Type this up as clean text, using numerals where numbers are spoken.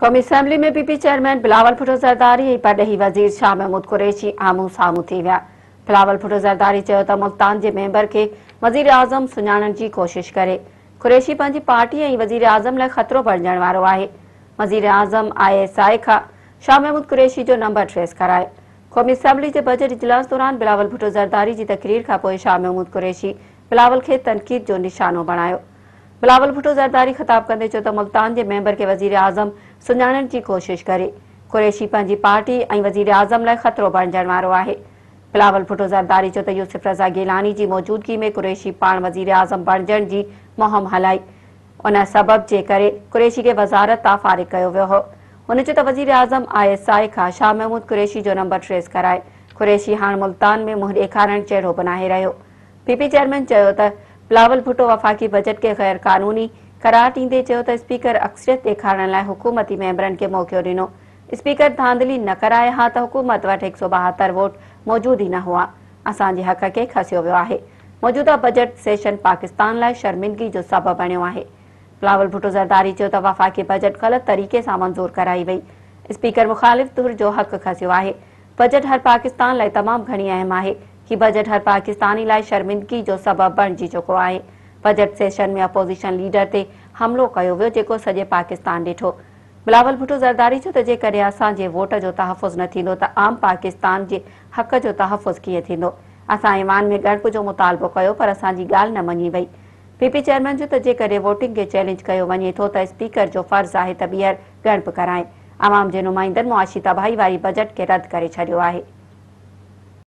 क़ौमी असेंबली में PP chairman Bilawal Bhutto Zardari ऐं परॾेही वज़ीर शाह महमूद कुरैशी आम्हूं साम्हूं थी विया। बिलावल भुट्टो ज़रदारी चयो त मुल्तान जे मेंबर खे वज़ीर आज़म सुञाणण जी कोशिश करे। कुरैशी पंहिंजी पार्टी ऐं वज़ीर आज़म लाइ ख़तरो बणिजण वारो आहे। वज़ीर आज़म ISI खां शाह महमूद कुरैशी जो नंबर ट्रेस कराए। क़ौमी असेंबली जे बजट इजलास दौरान बिलावल भुट्टो ज़रदारी जी तकरीर खां पोइ शाह महमूद कुरैशी बिलावल खे तनक़ीद जो निशानो बणायो। बिलावल भुट्टो ज़रदारी ख़िताब कंदे चयो त मुल्तान जे मेंबर खे वज़ीर आज़म सुञाणण जी कोशिश करे। कुरैशी पंहिंजी पार्टी ऐं वज़ीर आज़म लाइ ख़तरो बणिजण वारो आहे। बिलावल भुट्टो ज़रदारी चयो त यूसुफ रज़ा गिलानी जी मौजूदगी में कुरैशी पाण वज़ीर आज़म बणिजण जी मुहिम हलाई। उन सबब जे करे कुरैशी खे वज़ारत तां फ़ारिग़ कयो वियो हो। हुन चयो त वज़ीर आज़म ISI खां शाह महमूद कुरैशी जो नंबर ट्रेस कराए। कुरैशी हाणे मुल्तान में मुंहुं ॾेखारण जहिड़ो बि नाहे रहियो। पीपी चेयरमैन चयो त बिलावल भुट्टो वफ़ाक़ी बजट के गैर कानूनी करार ॾींदे चयो त स्पीकर अक्सरियत ॾेखारण लाइ हुकूमती मेंबरनि खे मौक़ो ॾिनो। स्पीकर धांधली न कराए हा त हुकूमत वटि 172 वोट मौजूद ई न हुआ। असांजे हक़ खे खसियो वियो आहे। मौजूदा बजट सेशन पाकिस्तान लाइ शर्मिंदगी जो सबबु बणियो आहे। बिलावल भुट्टो ज़रदारी चयो त वफ़ाक़ी बजट ग़लत तरीक़े सां मंज़ूर कराई वई। स्पीकर मुख़ालिफ़ धुर जो हक़ खसियो आहे। बजट हर पाकिस्तान लाइ तमामु घणी अहम आहे। ही बजट हर पाकिस्तानी लाइ शर्मिंदगी जो सबबु बणिजी चुको आहे। बजट सेशन में अपोज़िशन लीडर ते हमलो कयो वियो जेको सॼे पाकिस्तान ॾिठो। बिलावल भुट्टो ज़रदारी चयो त जेकॾहिं असांजे वोट जो तहफ़ुज़ न थींदो त आम पाकिस्तान जे हक़ जो तहफ़ुज़ कीअं थींदो। असां ईवान में ॻणप जो मुतालबो कयो पर असांजी ॻाल्हि न मञी वई। पीपी चेयरमैन चयो त जेकॾहिं वोटिंग खे चैलेंज कयो वञे थो त स्पीकर जो फ़र्ज़ु आहे त ॿीहर ॻणप कराए। अवाम जे नुमाइंदनि मुआशी तबाही वारी बजट खे रद्द करे छॾियो आहे।